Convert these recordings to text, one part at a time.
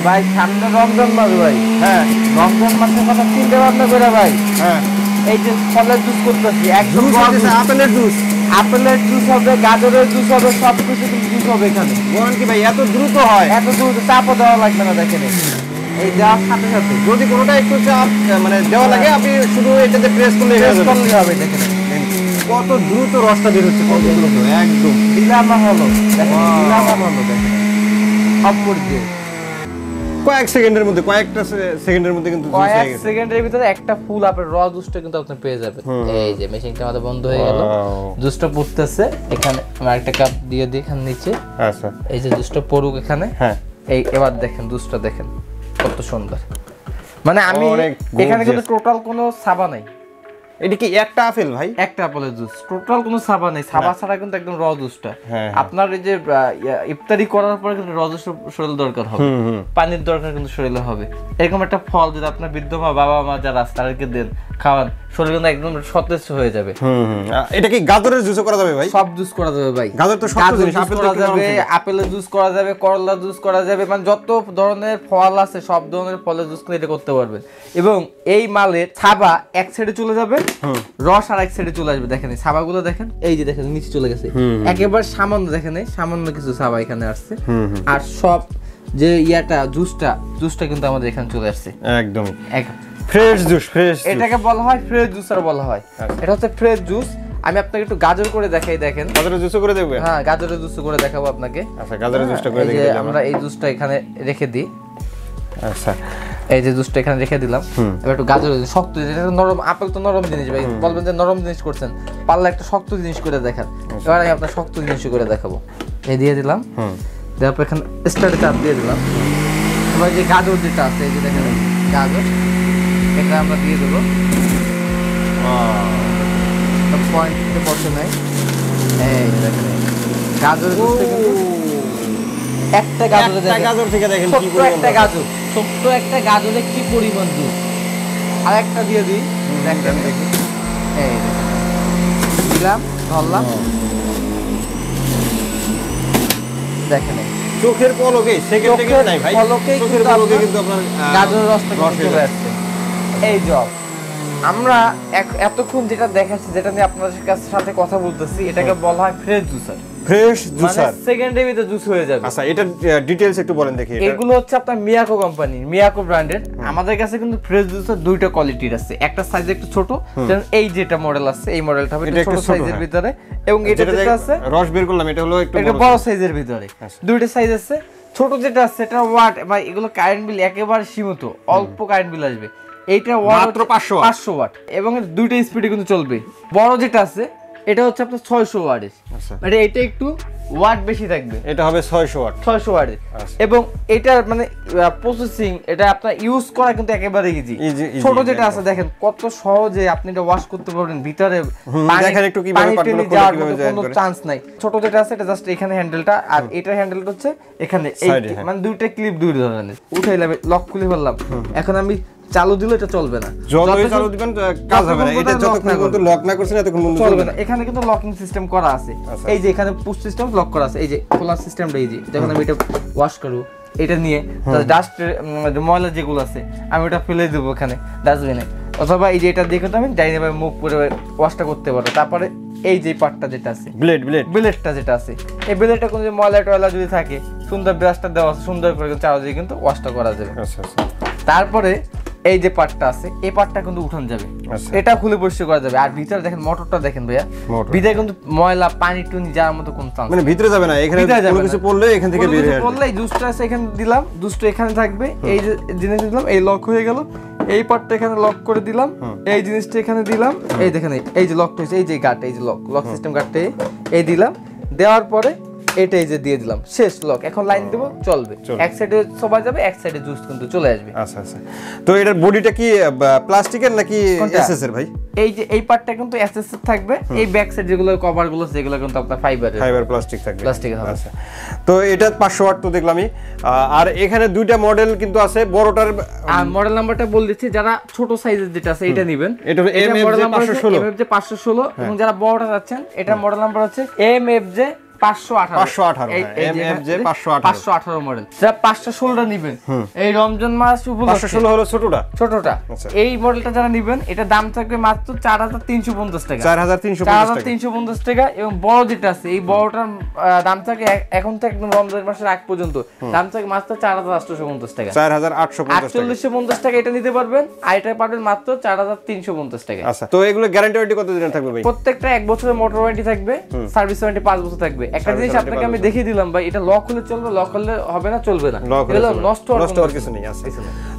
ভাই সামনে রমজান মাস ভাই। হ্যাঁ, রমজান মাসের কথা চিন্তা ভাবনা করে ভাই হ্যাঁ, এই যে ফলের জুস করতেছি, একদম আপেলের জুস, আপেলের জুস হবে, গাজরের জুস হবে, সবকিছু জুস হবে এখানে। বলেন কি ভাই, এত দ্রুত হয়? এত দ্রুত চাপও দেওয়া লাগবে না, দেখেন এই দেওয়ার সাথে সাথে যদি কোনোটা একটু চাপ মানে দেওয়া লাগে, আপনি শুধু এটাতে প্রেস করলে হবে। দেখেন কত দ্রুত রসটা বের হচ্ছে, কত দ্রুত, একদম দিলামা হলো, দেখেন দিলামা হলো, দেখেন সব করে দিয়ে কয়েক সেকেন্ডের মধ্যে, কয়েকটা সেকেন্ডের মধ্যে কিন্তু কয়েক সেকেন্ডের ভিতরে একটা ফুল আপেল র জুসটা কিন্তু আপনি পেয়ে যাবেন। এই যে মেশিনটা আমাদের বন্ধ হয়ে গেল, জুসটা পড়তেছে এখানে। আমি আরেকটা কাপ দিয়ে দিই এখানে নিচে। আচ্ছা, এই যে জুসটা পড়ুক এখানে। হ্যাঁ, এই এবার দেখেন জুসটা দেখেন কত সুন্দর। মানে আমি এখানে কিন্তু টোটাল কোনো সাবা নাই। এটা কি একটা আপেল ভাই? একটা আপেলের জুস, টোটাল কোনো সাবা নেই। সাবা ছাড়া কিন্তু একদম র জুসটা। আপনার এই যে ইফতারি করার পরে কিন্তু র জুস শরীর দরকার হবে, পানির দরকার কিন্তু শরীরে হবে। এরকম একটা ফল যদি আপনার বৃদ্ধ মা, বাবা মা যারা আছে তাদেরকে দেন, খাওয়ান, শরীর কিন্তু একদম সতেজ হয়ে যাবে। এটা কি গাজরের জুসও করা যাবে ভাই? সব জুস করা যাবে ভাই। গাজর তো সব জিনিস, আপেল করা যাবে, আপেলের জুস করা যাবে, করলা জুস করা যাবে, মানে যত ধরনের ফল আছে সব ধরনের ফলের জুস কিন্তু এটা করতে পারবেন। এবং এই মালের ছাবা এক সাইডে চলে যাবে, রস আর এক সাইডে চলে আসবে। দেখেন এই ছাবাগুলো দেখেন, এই যে দেখেন নিচে চলে গেছে একেবারে সামান্য, দেখেন সামান্য কিছু ছাবা এখানে আসছে। আর সব যে জুসটা কিন্তু আমাদের এখানে চলে আসছে একদম ফ্রেশ জুস। এটাকে বলা হয় ফ্রেশ জুসার বলা হয়। এটা হচ্ছে ফ্রেশ জুস। আমি আপনাকে একটু গাজর করে দেখাই, দেখেন গাজরের জুসও করে দেবো। হ্যাঁ, গাজরের জুস করে দেখাবো আপনাকে। আচ্ছা, গাজরের জুসটা করে দেখাই। আমরা এই জুসটা এখানে রেখে দিই। আচ্ছা, এই যে জুসটা এখানে রেখে দিলাম। এবার একটু গাজর, শক্ত যেটা নরম, আপেল তো নরম জিনিস ভাই, বলবেন যে নরম জিনিস করছেন, পারলে একটা শক্ত জিনিস করে দেখান। এবার আমি আপনার শক্ত জিনিস করে দেখাবো। এই দিয়ে দিলাম, দেওয়ার পর এখানে স্টার্টে চাপ দিয়ে দিলাম। এবার যে গাজর যেটা আছে, এই যে দেখেন গাজর, এটা আমরা দিয়ে দেবো। পয়েন্টে বসে নাই, এই দেখেন গাজর একটা গাজর থেকে দেখেন ছোট্ট একটা গাজর, ছোট্ট একটা গাজরে কি পরিমাণ দুধ। আর একটা দিয়ে দিই, দেখেন এই দিলাম, ধরলাম, দেখেন চোখের পলকে, সেকেন্ডে কিন্তু নাই ভাই, চোখের পলকে কিন্তু আপনার গাজরের রসটা চলে আসছে। এই জব আমরা এতক্ষণ যেটা দেখাচ্ছি, যেটা নিয়ে আপনাদের সাথে কথা বলতেছি, এটাকে বলা হয় ফ্রেশ জুসার। ফ্রেশ জুসার মানে সেকেন্ডের ভিতরে জুস হয়ে যাবে। আচ্ছা, এটা ডিটেইলস একটু বলেন দেখি। এগুলো হচ্ছে আপনার মিয়াকো কোম্পানি, মিয়াকো ব্র্যান্ডের। আমাদের কাছে কিন্তু ফ্রেশ জুসের দুইটা কোয়ালিটির আছে। একটা সাইজ একটু ছোট, এই যেটা মডেল আছে, এই মডেলটা হবে ছোট সাইজের ভিতরে, এবং এটা যেটা আছে রস বের করলাম, এটা হলো একটু বড় সাইজের ভিতরে। দুইটা সাইজ আছে। ছোট যেটা আছে এটা ওয়াট, ভাই এগুলো কারেন্ট বিল একেবারে সীমিত, অল্প কারেন্ট বিল আসবে। এইটা ওয়াট মাত্র 500 ওয়াট, এবং দুইটা স্পিডে কিন্তু চলবে। বড় যেটা আছে এটা হচ্ছে আপনার 600 ওয়াটের। মানে এটা একটু ওয়াট বেশি থাকবে, এটা হবে 600 ওয়াটের। এবং এটার মানে প্রসেসিং, এটা আপনার ইউজ করা কিন্তু একেবারে ইজি। ছোট যেটা আছে দেখেন কত সহজে আপনি এটা ওয়াশ করতে পারবেন, ভিতরে দেখেন একটু কিভাবে পাটগুলো কিভাবে যায়, কোনো চান্স নাই। ছোট যেটা আছে এটা জাস্ট এখানে হ্যান্ডেলটা, আর এটার হ্যান্ডেলটা হচ্ছে এখানে, মানে দুইটা ক্লিপ দুই ধরনের। উঠাইলাম, লক খুলে ফেললাম। এখন আমি চালু দিলে এটা চলবে না, যতই চালু দিবেন কাজ হবে না। এটা যতক্ষণ পর্যন্ত লক না করছেন ততক্ষণ পর্যন্ত চলবে না। এখানে কিন্তু লকিং সিস্টেম করা আছে, এই যে এখানে পুশ সিস্টেম লক করা আছে, এই যে খোলার সিস্টেমটা, এই যে যখন আমি এটা ওয়াশ করব, এটা নিয়ে ডাস্ট ময়লা যেগুলো আছে আমি ওটা ফেলে দেবো এখানে ডাস্টবিনে, অথবা এই যে এটা দিয়ে কিন্তু আমি ডাইনে ভাবে মুভ করে ওয়াশটা করতে পারবো। তারপরে এই যে পার্টটা যেটা আছে, ব্লেডটা যেটা আছে, এই ব্লেডটা কোনো যে ময়লা টয়লা যদি থাকে, সুন্দর ব্রাশটা দেওয়া আছে, সুন্দর করে চার্জ দিয়ে কিন্তু ওয়াশটা করা যাবে। তারপরে এই যে পার্টটা আছে, এই পার্টটা কিন্তু উঠান যাবে, এটা খুলে পরিষ্কার করা যাবে। আর ভিতরে দেখেন মোটরটা দেখেন ভাইয়া, ভিতরে কিন্তু ময়লা পানি টুনি যাওয়ার মতো কোনো চান্স মানে ভিতরে যাবে না। এখানে কোনো কিছু পড়লে এখান থেকে বের হয়ে পড়লে জুসটা আছে এখানে দিলাম, জুসটা এখানে থাকবে, এই যে জিনিস দিলাম, এই লক হয়ে গেল। এই পার্টটা এখানে লক করে দিলাম, এই জিনিসটা এখানে দিলাম, এই দেখেন এই যে লকটা হয়েছে, এই যে গার্ড, এই যে লক সিস্টেম গার্ডটা এই দিলাম, দেওয়ার পরে এটাই যে দিয়ে দিলাম, শেষ লক। এখন লাইন দেব, চলবে, এক সাইডে সবাই যাবে, এক সাইডে জুস কিন্তু চলে আসবে। আচ্ছা আচ্ছা, তো এটার বডিটা কি প্লাস্টিকের নাকি এসএস এর ভাই? এই যে এই পার্টটা কিন্তু এসএস এর থাকবে, এই ব্যাক সাইড যেগুলো কভার গুলো সেগুলো কিন্তু আপনার ফাইবার প্লাস্টিক থাকবে, প্লাস্টিকের হবে। আচ্ছা, তো এটা 500 ওয়াট তো দেখলামই। আর এখানে দুইটা মডেল কিন্তু আছে, বড়টার মডেল নাম্বারটা বল দিচ্ছি, যারা ছোট সাইজের যেটা আছে এটা নেবেন, এটা এমএফজে 516 এবং যারা বড়টা যাচ্ছেন এটার মডেল নাম্বার হচ্ছে এমএফজে 518 MFJ 518 মডেল। যারা 516টা নেবেন এই রমজান মাস উপলক্ষে 516 হলো ছোটটা এই মডেলটা যারা নেবেন এটা দাম থাকবে মাত্র 4350 টাকা। 4350 টাকা। এবং বড় যেটা আছে এই বড়টার দাম থাকে এখন থেকে একদম রমজান মাসের আগ পর্যন্ত দাম থাকে মাত্র 4850 টাকা। 4850 টাকা এটা নিতে পারবেন। আর এটা পাবেন মাত্র 4350 টাকা। আচ্ছা, তো এগুলো গ্যারান্টি ওয়ারেন্টি কত দিনের থাকবে ভাই? প্রত্যেকটা 1 বছরের মোটর ওয়ারেন্টি থাকবে, সার্ভিস ওয়ারেন্টি 5 বছর থাকবে। একটা জিনিস আপনাকে আমি দেখিয়ে দিলাম ভাই, এটা লক হলে চলবে, লক হলে হবে না, চলবে না, এগুলো নষ্ট হওয়ার কিছু নেই।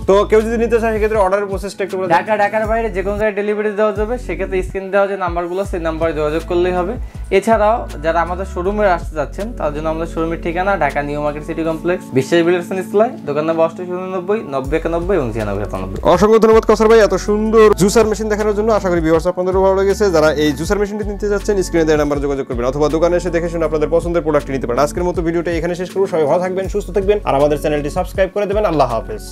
তো কেউ যদি নিতে চায় সেক্ষেত্রে অর্ডারের প্রসেসটা একটু বলে দেন। ঢাকার বাইরে যে কোনো জায়গায় ডেলিভারি দেওয়া যাবে, সেক্ষেত্রে স্ক্রিন দেওয়া যে নাম্বারগুলো সেই নাম্বারে যোগাযোগ করলেই হবে। এছাড়াও যারা আমাদের শোরুমে আসতে যাচ্ছেন তার জন্য আমাদের শোরুমের ঠিকানা Dhaka new market city complex, বিশ্বাস বিল্ডার্স এন্ড ইসলাই, দোকান নম্বর 8890 9091 এবং 9695। অসংখ্য ধন্যবাদ কাউসার ভাই এত সুন্দর জুসার মেশিন দেখানোর জন্য। আশা করি ভিউয়ার্স আপনাদেরও ভালো লেগেছে। যারা এই জুসার মেশিনটি নিতে যাচ্ছেন স্ক্রিনে দেওয়া নাম্বারে যোগাযোগ করবেন অথবা দোকানে এসে দেখে শুনে আপনাদের পছন্দের প্রোডাক্টটি নিতে পারেন। আজকের মতো ভিডিওটা এখানে শেষ করব। সবাই ভালো থাকবেন, সুস্থ থাকবেন আর আমাদের চ্যানেলটি সাবস্ক্রাইব করে দেবেন। আল্লাহ হাফেজ।